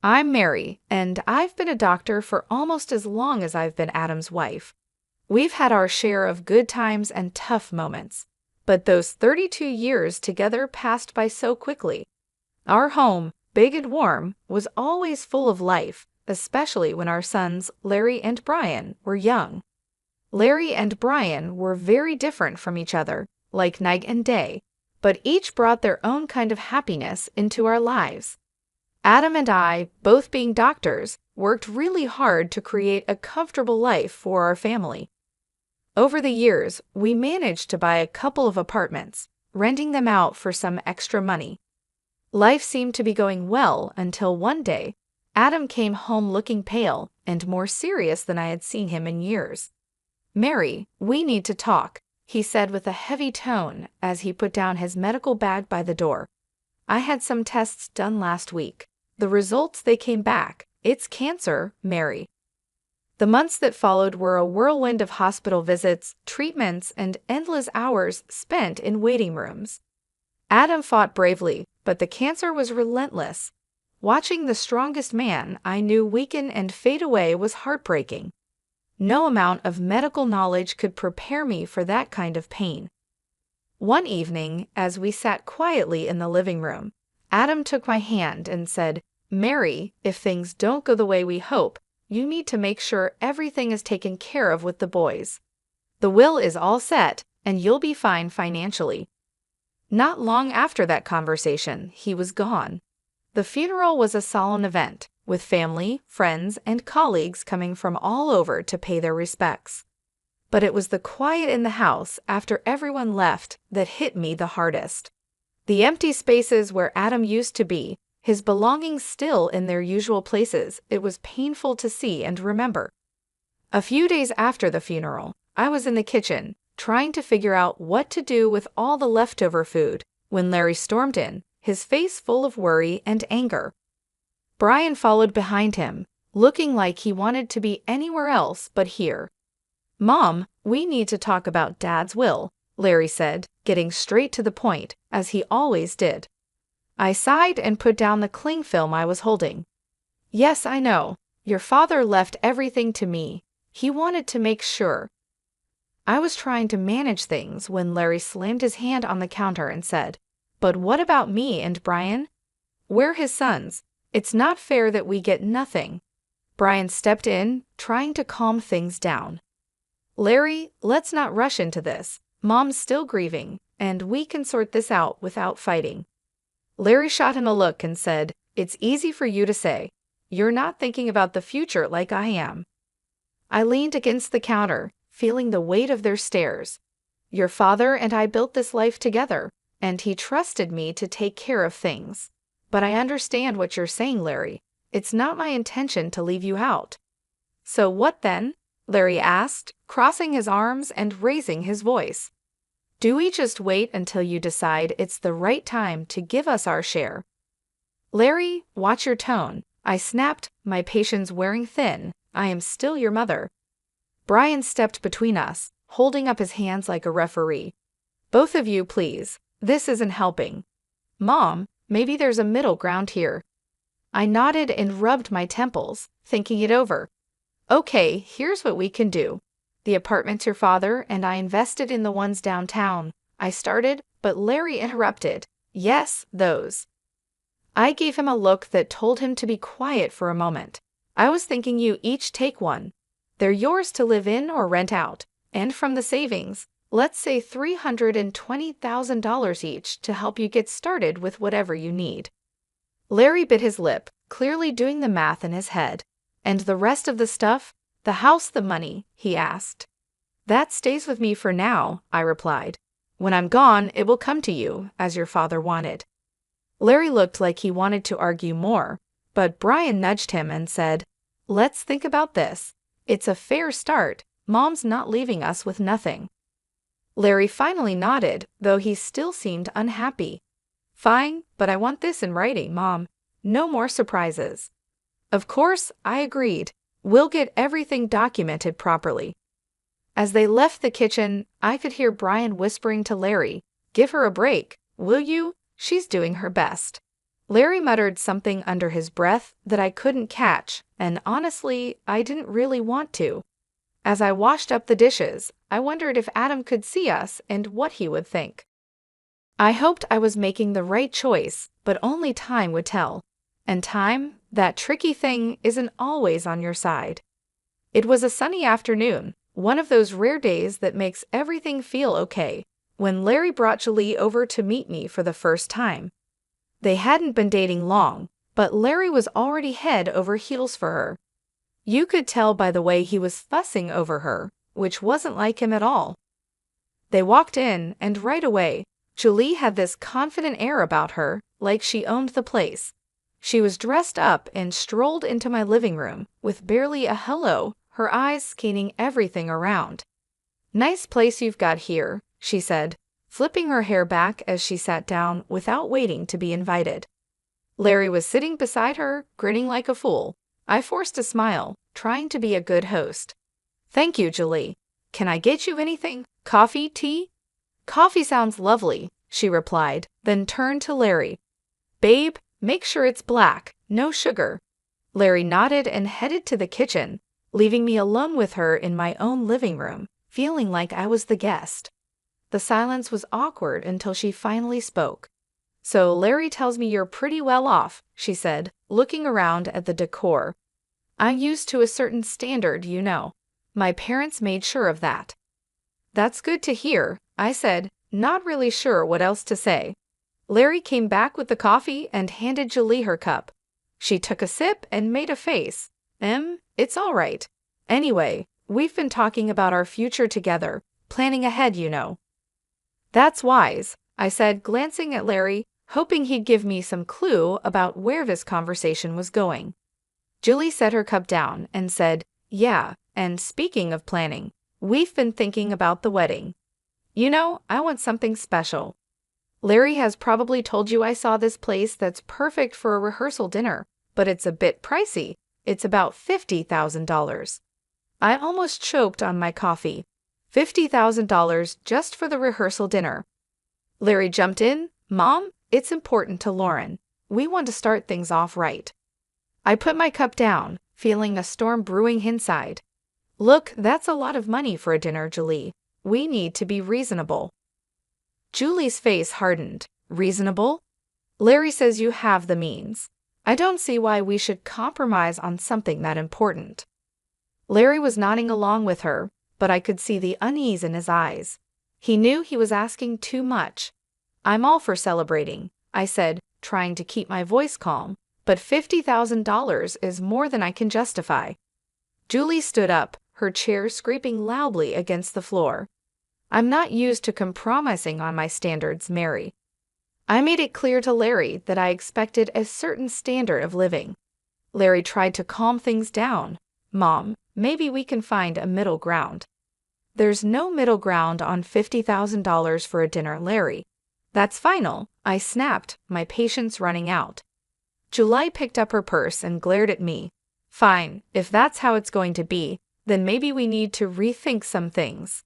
I'm Mary, and I've been a doctor for almost as long as I've been Adam's wife. We've had our share of good times and tough moments, but those 32 years together passed by so quickly. Our home, big and warm, was always full of life, especially when our sons, Larry and Brian, were young. Larry and Brian were very different from each other, like night and day, but each brought their own kind of happiness into our lives. Adam and I, both being doctors, worked really hard to create a comfortable life for our family. Over the years, we managed to buy a couple of apartments, renting them out for some extra money. Life seemed to be going well until one day, Adam came home looking pale and more serious than I had seen him in years. "Mary, we need to talk," he said with a heavy tone as he put down his medical bag by the door. "I had some tests done last week. The results, they came back. It's cancer, Mary." The months that followed were a whirlwind of hospital visits, treatments, and endless hours spent in waiting rooms. Adam fought bravely, but the cancer was relentless. Watching the strongest man I knew weaken and fade away was heartbreaking. No amount of medical knowledge could prepare me for that kind of pain. One evening, as we sat quietly in the living room, Adam took my hand and said, "Mary, if things don't go the way we hope, you need to make sure everything is taken care of with the boys. The will is all set, and you'll be fine financially." Not long after that conversation, he was gone. The funeral was a solemn event, with family, friends, and colleagues coming from all over to pay their respects. But it was the quiet in the house after everyone left that hit me the hardest. The empty spaces where Adam used to be, his belongings still in their usual places, it was painful to see and remember. A few days after the funeral, I was in the kitchen, trying to figure out what to do with all the leftover food, when Larry stormed in, his face full of worry and anger. Brian followed behind him, looking like he wanted to be anywhere else but here. "Mom, we need to talk about Dad's will," Larry said, getting straight to the point, as he always did. I sighed and put down the cling film I was holding. "Yes, I know. Your father left everything to me. He wanted to make sure." I was trying to manage things when Larry slammed his hand on the counter and said, "But what about me and Brian? We're his sons. It's not fair that we get nothing." Brian stepped in, trying to calm things down. "Larry, let's not rush into this. Mom's still grieving, and we can sort this out without fighting." Larry shot him a look and said, "It's easy for you to say. You're not thinking about the future like I am." I leaned against the counter, feeling the weight of their stares. "Your father and I built this life together, and he trusted me to take care of things. But I understand what you're saying, Larry. It's not my intention to leave you out." "So what then?" Larry asked, crossing his arms and raising his voice. "Do we just wait until you decide it's the right time to give us our share?" "Larry, watch your tone," I snapped, my patience wearing thin. "I am still your mother." Brian stepped between us, holding up his hands like a referee. "Both of you, please. This isn't helping." "Mom, maybe there's a middle ground here." I nodded and rubbed my temples, thinking it over. "Okay, here's what we can do. The apartment's your father, and I invested in the ones downtown," I started, but Larry interrupted. "Yes, those." I gave him a look that told him to be quiet for a moment. "I was thinking you each take one. They're yours to live in or rent out, and from the savings, let's say $320,000 each to help you get started with whatever you need." Larry bit his lip, clearly doing the math in his head. "And the rest of the stuff? The house, the money?" he asked. "That stays with me for now," I replied. "When I'm gone, it will come to you, as your father wanted." Larry looked like he wanted to argue more, but Brian nudged him and said, "Let's think about this. It's a fair start. Mom's not leaving us with nothing." Larry finally nodded, though he still seemed unhappy. "Fine, but I want this in writing, Mom. No more surprises." Of course, I agreed. "We'll get everything documented properly." As they left the kitchen, I could hear Brian whispering to Larry, "Give her a break, will you? She's doing her best." Larry muttered something under his breath that I couldn't catch, and honestly, I didn't really want to. As I washed up the dishes, I wondered if Adam could see us and what he would think. I hoped I was making the right choice, but only time would tell. And time, that tricky thing, isn't always on your side. It was a sunny afternoon, one of those rare days that makes everything feel okay, when Larry brought Julie over to meet me for the first time. They hadn't been dating long, but Larry was already head over heels for her. You could tell by the way he was fussing over her, which wasn't like him at all. They walked in, and right away, Julie had this confident air about her, like she owned the place. She was dressed up and strolled into my living room, with barely a hello, her eyes scanning everything around. "Nice place you've got here," she said, flipping her hair back as she sat down without waiting to be invited. Larry was sitting beside her, grinning like a fool. I forced a smile, trying to be a good host. "Thank you, Julie. Can I get you anything? Coffee, tea?" "Coffee sounds lovely," she replied, then turned to Larry. "Babe, make sure it's black, no sugar." Larry nodded and headed to the kitchen, leaving me alone with her in my own living room, feeling like I was the guest. The silence was awkward until she finally spoke. "So Larry tells me you're pretty well off," she said, looking around at the decor. "I'm used to a certain standard, you know. My parents made sure of that." "That's good to hear," I said, not really sure what else to say. Larry came back with the coffee and handed Julie her cup. She took a sip and made a face. It's all right. Anyway, we've been talking about our future together, planning ahead, you know." "That's wise," I said, glancing at Larry, hoping he'd give me some clue about where this conversation was going. Julie set her cup down and said, "Yeah, and speaking of planning, we've been thinking about the wedding. You know, I want something special. Larry has probably told you I saw this place that's perfect for a rehearsal dinner, but it's a bit pricey. It's about $50,000. I almost choked on my coffee. $50,000 just for the rehearsal dinner. Larry jumped in. "Mom, it's important to Lauren. We want to start things off right." I put my cup down, feeling a storm brewing inside. "Look, that's a lot of money for a dinner, Julie. We need to be reasonable." Julie's face hardened. "Reasonable? Larry says you have the means. I don't see why we should compromise on something that important." Larry was nodding along with her, but I could see the unease in his eyes. He knew he was asking too much. "I'm all for celebrating," I said, trying to keep my voice calm, "but $50,000 is more than I can justify." Julie stood up, her chair scraping loudly against the floor. "I'm not used to compromising on my standards, Mary." I made it clear to Larry that I expected a certain standard of living. Larry tried to calm things down. "Mom, maybe we can find a middle ground." "There's no middle ground on $50,000 for a dinner, Larry. That's final," I snapped, my patience running out. Julie picked up her purse and glared at me. "Fine, if that's how it's going to be, then maybe we need to rethink some things."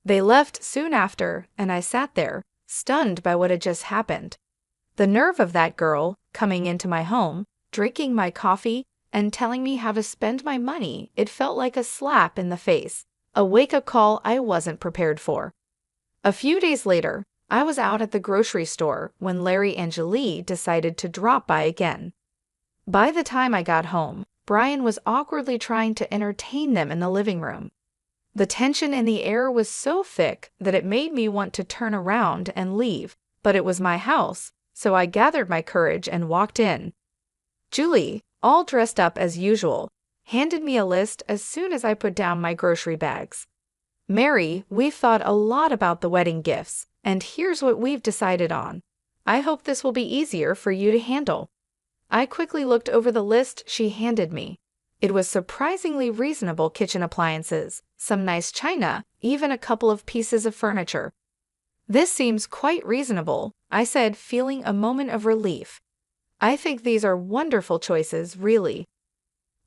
They left soon after, and I sat there, stunned by what had just happened. The nerve of that girl, coming into my home, drinking my coffee, and telling me how to spend my money, it felt like a slap in the face, a wake-up call I wasn't prepared for. A few days later, I was out at the grocery store when Larry and Julie decided to drop by again. By the time I got home, Brian was awkwardly trying to entertain them in the living room. The tension in the air was so thick that it made me want to turn around and leave, but it was my house, so I gathered my courage and walked in. Julie, all dressed up as usual, handed me a list as soon as I put down my grocery bags. "Mary, we've thought a lot about the wedding gifts, and here's what we've decided on. I hope this will be easier for you to handle." I quickly looked over the list she handed me. It was surprisingly reasonable kitchen appliances, some nice china, even a couple of pieces of furniture. "This seems quite reasonable," I said, feeling a moment of relief. "I think these are wonderful choices, really."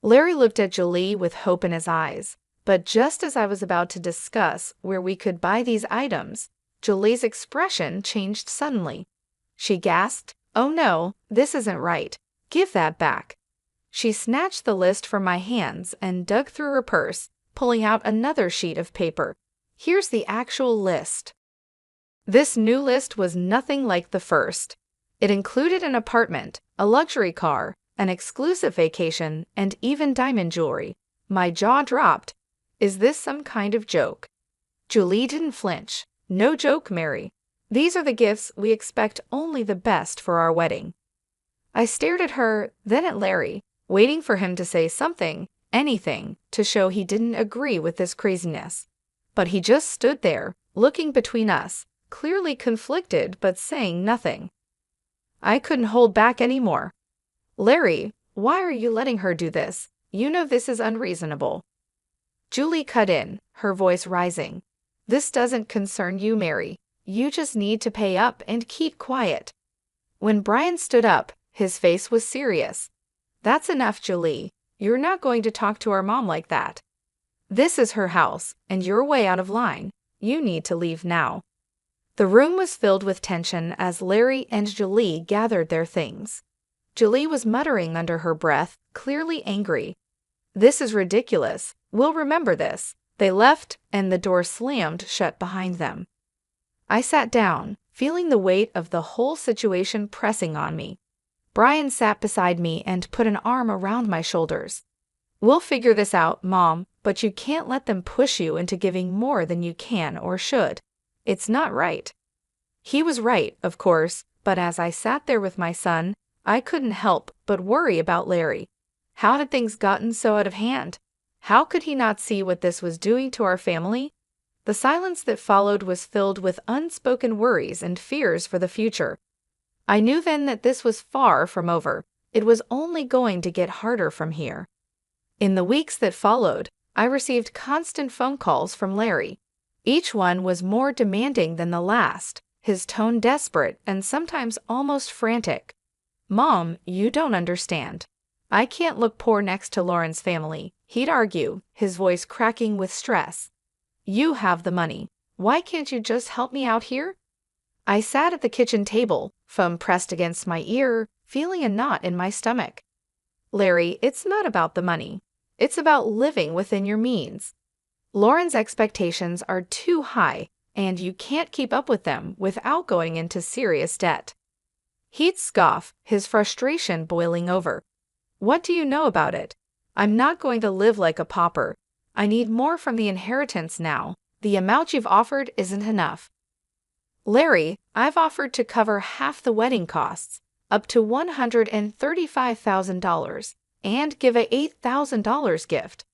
Larry looked at Julie with hope in his eyes, but just as I was about to discuss where we could buy these items, Julie's expression changed suddenly. She gasped, Oh no, this isn't right. Give that back. She snatched the list from my hands and dug through her purse, pulling out another sheet of paper. Here's the actual list. This new list was nothing like the first. It included an apartment, a luxury car, an exclusive vacation, and even diamond jewelry. My jaw dropped. Is this some kind of joke? Julie didn't flinch. No joke, Mary. These are the gifts we expect only the best for our wedding. I stared at her, then at Larry, waiting for him to say something, anything, to show he didn't agree with this craziness. But he just stood there, looking between us, clearly conflicted but saying nothing. I couldn't hold back anymore. Larry, why are you letting her do this? You know this is unreasonable. Julie cut in, her voice rising. This doesn't concern you, Mary. You just need to pay up and keep quiet. When Brian stood up, his face was serious. That's enough, Julie. You're not going to talk to our mom like that. This is her house, and you're way out of line. You need to leave now. The room was filled with tension as Larry and Julie gathered their things. Julie was muttering under her breath, clearly angry. This is ridiculous. We'll remember this. They left, and the door slammed shut behind them. I sat down, feeling the weight of the whole situation pressing on me. Brian sat beside me and put an arm around my shoulders. We'll figure this out, Mom, but you can't let them push you into giving more than you can or should. It's not right. He was right, of course, but as I sat there with my son, I couldn't help but worry about Larry. How had things gotten so out of hand? How could he not see what this was doing to our family? The silence that followed was filled with unspoken worries and fears for the future. I knew then that this was far from over. It was only going to get harder from here. In the weeks that followed, I received constant phone calls from Larry. Each one was more demanding than the last, his tone desperate and sometimes almost frantic. Mom, you don't understand. I can't look poor next to Lauren's family, he'd argue, his voice cracking with stress. You have the money. Why can't you just help me out here? I sat at the kitchen table, phone pressed against my ear, feeling a knot in my stomach. Larry, it's not about the money. It's about living within your means. Lauren's expectations are too high, and you can't keep up with them without going into serious debt. He'd scoff, his frustration boiling over. What do you know about it? I'm not going to live like a pauper. I need more from the inheritance now. The amount you've offered isn't enough. Larry, I've offered to cover half the wedding costs, up to $135,000, and give a $8,000 gift.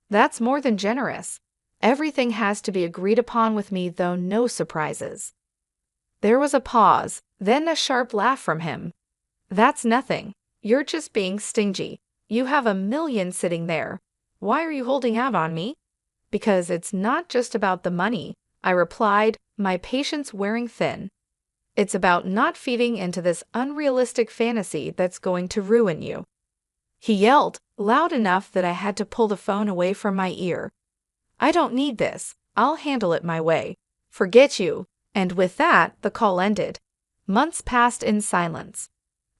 That's more than generous. Everything has to be agreed upon with me, though no surprises. There was a pause, then a sharp laugh from him. That's nothing. You're just being stingy. You have $1 million sitting there. Why are you holding out on me? Because it's not just about the money, I replied, my patience wearing thin. It's about not feeding into this unrealistic fantasy that's going to ruin you. He yelled, loud enough that I had to pull the phone away from my ear. I don't need this. I'll handle it my way. Forget you. And with that, the call ended. Months passed in silence.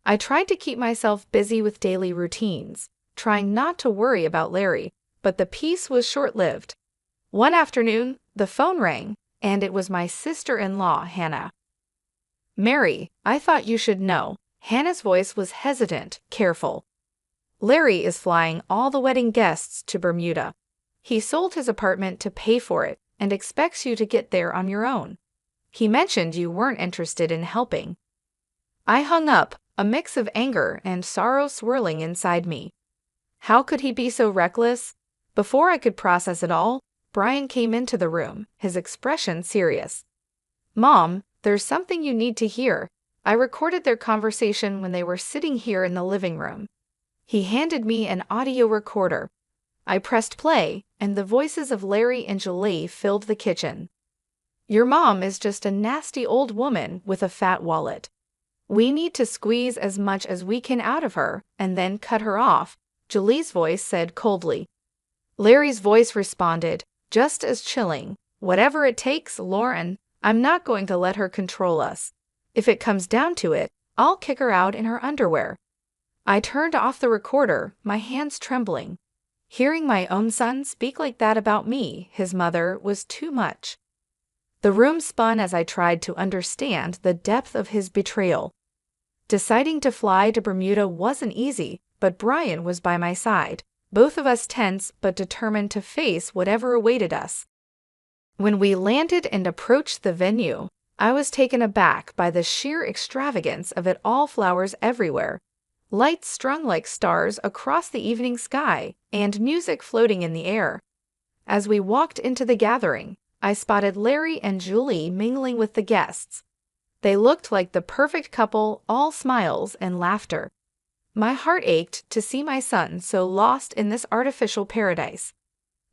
I tried to keep myself busy with daily routines, trying not to worry about Larry, but the peace was short-lived. One afternoon, the phone rang, and it was my sister-in-law, Hannah. Mary, I thought you should know. Hannah's voice was hesitant, careful. Larry is flying all the wedding guests to Bermuda. He sold his apartment to pay for it and expects you to get there on your own. He mentioned you weren't interested in helping. I hung up, a mix of anger and sorrow swirling inside me. How could he be so reckless? Before I could process it all, Brian came into the room, his expression serious. Mom, there's something you need to hear. I recorded their conversation when they were sitting here in the living room. He handed me an audio recorder. I pressed play, and the voices of Larry and Julie filled the kitchen. Your mom is just a nasty old woman with a fat wallet. We need to squeeze as much as we can out of her and then cut her off, Julie's voice said coldly. Larry's voice responded, just as chilling. Whatever it takes, Lauren, I'm not going to let her control us. If it comes down to it, I'll kick her out in her underwear." I turned off the recorder, my hands trembling. Hearing my own son speak like that about me, his mother, was too much. The room spun as I tried to understand the depth of his betrayal. Deciding to fly to Bermuda wasn't easy, but Brian was by my side, both of us tense but determined to face whatever awaited us. When we landed and approached the venue, I was taken aback by the sheer extravagance of it all. Flowers everywhere, lights strung like stars across the evening sky, and music floating in the air. As we walked into the gathering, I spotted Larry and Julie mingling with the guests. They looked like the perfect couple, all smiles and laughter. My heart ached to see my son so lost in this artificial paradise.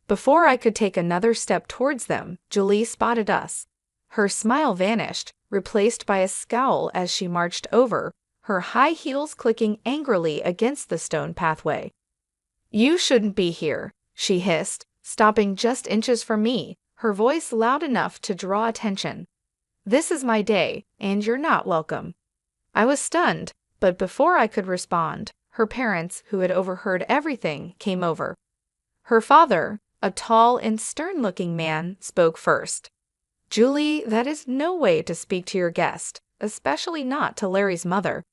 Before I could take another step towards them, Julie spotted us. Her smile vanished, replaced by a scowl as she marched over, her high heels clicking angrily against the stone pathway. "You shouldn't be here," she hissed, stopping just inches from me, her voice loud enough to draw attention. "This is my day, and you're not welcome." I was stunned, but before I could respond, her parents, who had overheard everything, came over. Her father, a tall and stern-looking man, spoke first. "Julie, that is no way to speak to your guest, especially not to Larry's mother."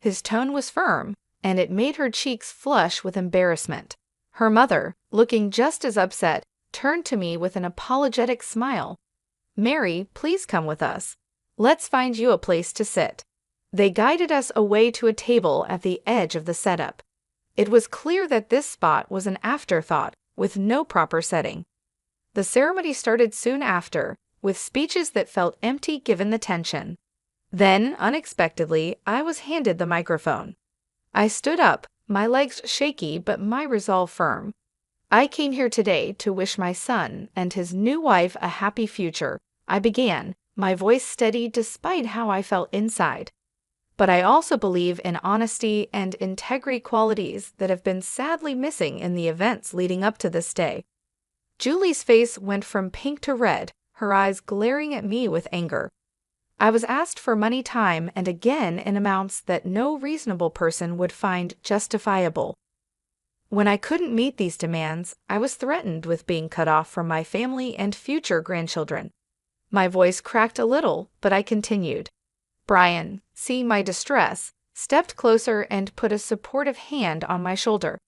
His tone was firm, and it made her cheeks flush with embarrassment. Her mother, looking just as upset, turned to me with an apologetic smile. "Mary, please come with us. Let's find you a place to sit." They guided us away to a table at the edge of the setup. It was clear that this spot was an afterthought, with no proper setting. The ceremony started soon after, with speeches that felt empty given the tension. Then, unexpectedly, I was handed the microphone. I stood up, my legs shaky but my resolve firm. "I came here today to wish my son and his new wife a happy future," I began, my voice steady despite how I felt inside. "But I also believe in honesty and integrity, qualities that have been sadly missing in the events leading up to this day." Julie's face went from pink to red, her eyes glaring at me with anger. I was asked for money, time and again in amounts that no reasonable person would find justifiable. When I couldn't meet these demands, I was threatened with being cut off from my family and future grandchildren. My voice cracked a little, but I continued. Brian, seeing my distress, stepped closer and put a supportive hand on my shoulder.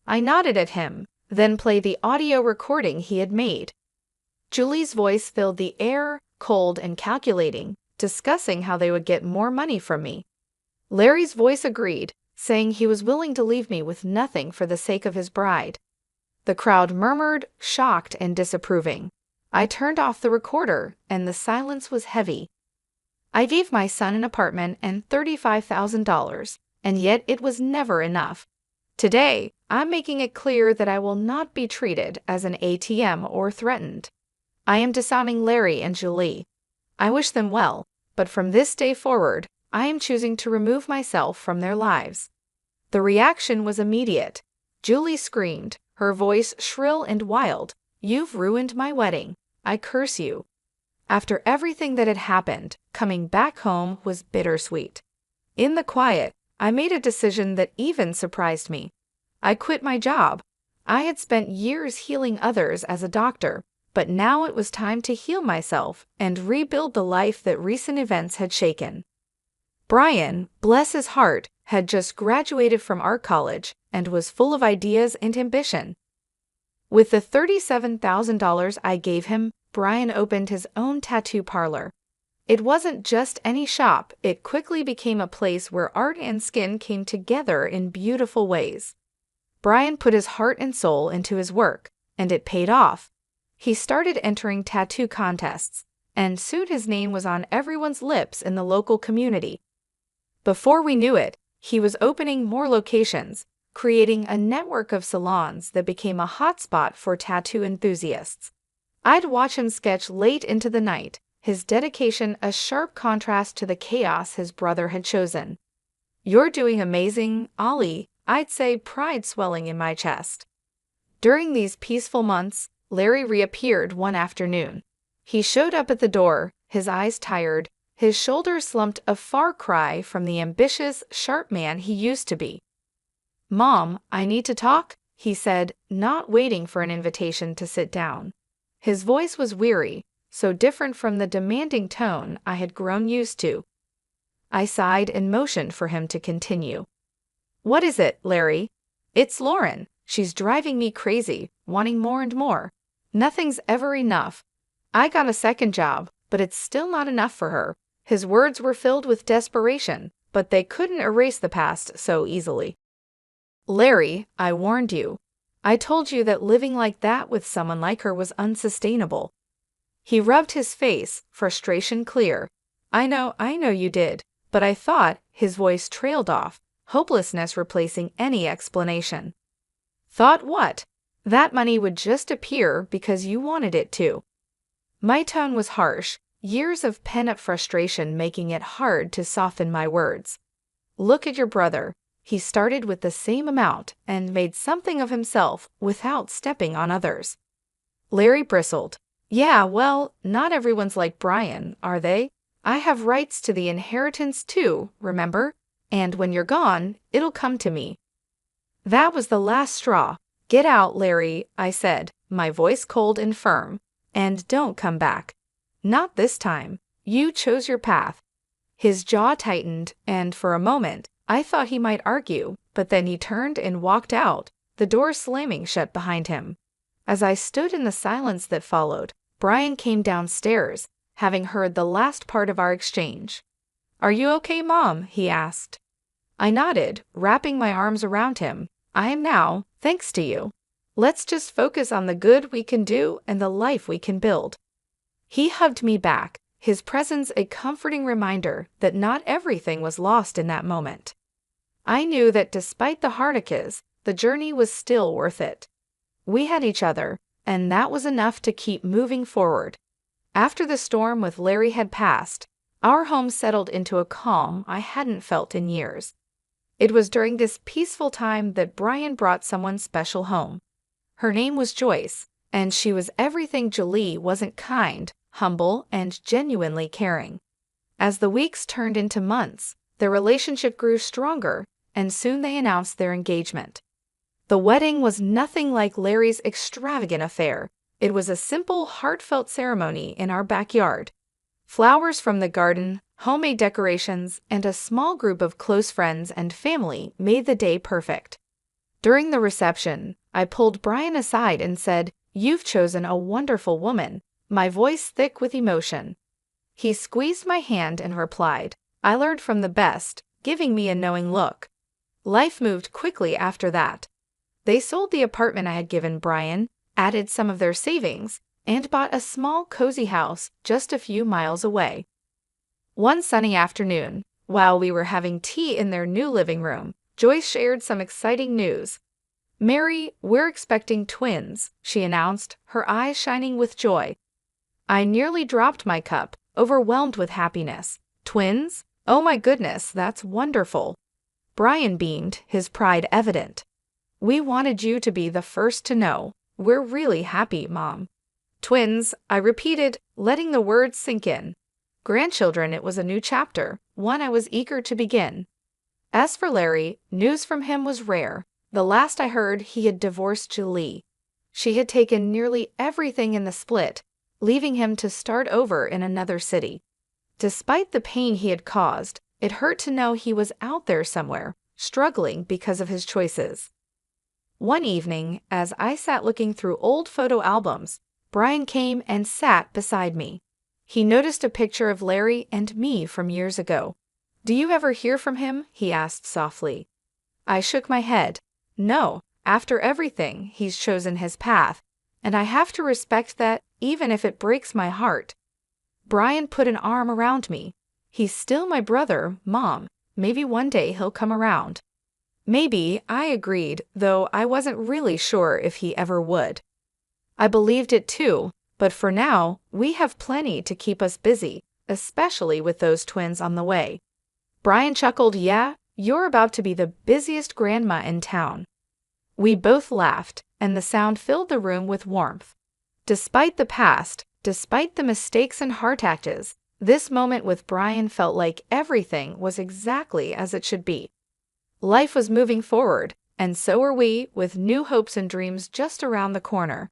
I nodded at him, then played the audio recording he had made. Julie's voice filled the air, cold and calculating, discussing how they would get more money from me. Larry's voice agreed, saying he was willing to leave me with nothing for the sake of his bride. The crowd murmured, shocked and disapproving. I turned off the recorder, and the silence was heavy. I gave my son an apartment and $35,000, and yet it was never enough. Today, I'm making it clear that I will not be treated as an ATM or threatened. I am disowning Larry and Julie. I wish them well, but from this day forward, I am choosing to remove myself from their lives. The reaction was immediate. Julie screamed, her voice shrill and wild. "You've ruined my wedding. I curse you." After everything that had happened, coming back home was bittersweet. In the quiet, I made a decision that even surprised me. I quit my job. I had spent years healing others as a doctor, but now it was time to heal myself and rebuild the life that recent events had shaken. Brian, bless his heart, had just graduated from art college and was full of ideas and ambition. With the $37,000 I gave him, Brian opened his own tattoo parlor. It wasn't just any shop, it quickly became a place where art and skin came together in beautiful ways. Brian put his heart and soul into his work, and it paid off. He started entering tattoo contests, and soon his name was on everyone's lips in the local community. Before we knew it, he was opening more locations, creating a network of salons that became a hotspot for tattoo enthusiasts. I'd watch him sketch late into the night, his dedication a sharp contrast to the chaos his brother had chosen. "You're doing amazing, Ollie," I'd say, pride swelling in my chest. During these peaceful months, Larry reappeared one afternoon. He showed up at the door, his eyes tired, His shoulders slumped a far cry from the ambitious, sharp man he used to be. "Mom, I need to talk," he said, not waiting for an invitation to sit down. His voice was weary, so different from the demanding tone I had grown used to. I sighed and motioned for him to continue. "What is it, Larry?" "It's Lauren. She's driving me crazy, wanting more and more. Nothing's ever enough. I got a second job, but it's still not enough for her." His words were filled with desperation, but they couldn't erase the past so easily. "Larry, I warned you. I told you that living like that with someone like her was unsustainable." He rubbed his face, frustration clear. I know you did, but I thought," his voice trailed off, hopelessness replacing any explanation. "Thought what?" "That money would just appear because you wanted it to." My tone was harsh, years of pent-up frustration making it hard to soften my words. "Look at your brother. He started with the same amount and made something of himself without stepping on others." Larry bristled. "Yeah, well, not everyone's like Brian, are they? I have rights to the inheritance too, remember? And when you're gone, it'll come to me." That was the last straw. "Get out, Larry," I said, my voice cold and firm. "And don't come back. Not this time. You chose your path." His jaw tightened, and for a moment, I thought he might argue, but then he turned and walked out, the door slamming shut behind him. As I stood in the silence that followed, Brian came downstairs, having heard the last part of our exchange. "Are you okay, Mom?" he asked. I nodded, wrapping my arms around him. "I am now, thanks to you. Let's just focus on the good we can do and the life we can build." He hugged me back, his presence a comforting reminder that not everything was lost in that moment. I knew that despite the heartaches, the journey was still worth it. We had each other, and that was enough to keep moving forward. After the storm with Larry had passed, our home settled into a calm I hadn't felt in years. It was during this peaceful time that Brian brought someone special home. Her name was Joyce, and she was everything Julie wasn't: kind, humble, and genuinely caring. As the weeks turned into months, their relationship grew stronger, and soon they announced their engagement. The wedding was nothing like Larry's extravagant affair. It was a simple, heartfelt ceremony in our backyard. Flowers from the garden, homemade decorations, and a small group of close friends and family made the day perfect. During the reception, I pulled Brian aside and said, "You've chosen a wonderful woman," my voice thick with emotion. He squeezed my hand and replied, "I learned from the best," giving me a knowing look. Life moved quickly after that. They sold the apartment I had given Brian, added some of their savings, and bought a small, cozy house just a few miles away. One sunny afternoon, while we were having tea in their new living room, Joyce shared some exciting news. "Mary, we're expecting twins," she announced, her eyes shining with joy. I nearly dropped my cup, overwhelmed with happiness. "Twins? Oh my goodness, that's wonderful." Brian beamed, his pride evident. "We wanted you to be the first to know. We're really happy, Mom." "Twins," I repeated, letting the words sink in. Grandchildren, it was a new chapter, one I was eager to begin. As for Larry, news from him was rare. The last I heard, he had divorced Julie. She had taken nearly everything in the split, leaving him to start over in another city. Despite the pain he had caused, it hurt to know he was out there somewhere, struggling because of his choices. One evening, as I sat looking through old photo albums, Brian came and sat beside me. He noticed a picture of Larry and me from years ago. "Do you ever hear from him?" he asked softly. I shook my head. "No, after everything, he's chosen his path, and I have to respect that, even if it breaks my heart." Brian put an arm around me. "He's still my brother, Mom. Maybe one day he'll come around." Maybe, I agreed, though I wasn't really sure if he ever would. I believed it too, but for now, we have plenty to keep us busy, especially with those twins on the way. Brian chuckled, "Yeah, you're about to be the busiest grandma in town." We both laughed, and the sound filled the room with warmth. Despite the past, despite the mistakes and heart attacks, This moment with Brian felt like everything was exactly as it should be. Life was moving forward, and so were we, with new hopes and dreams just around the corner.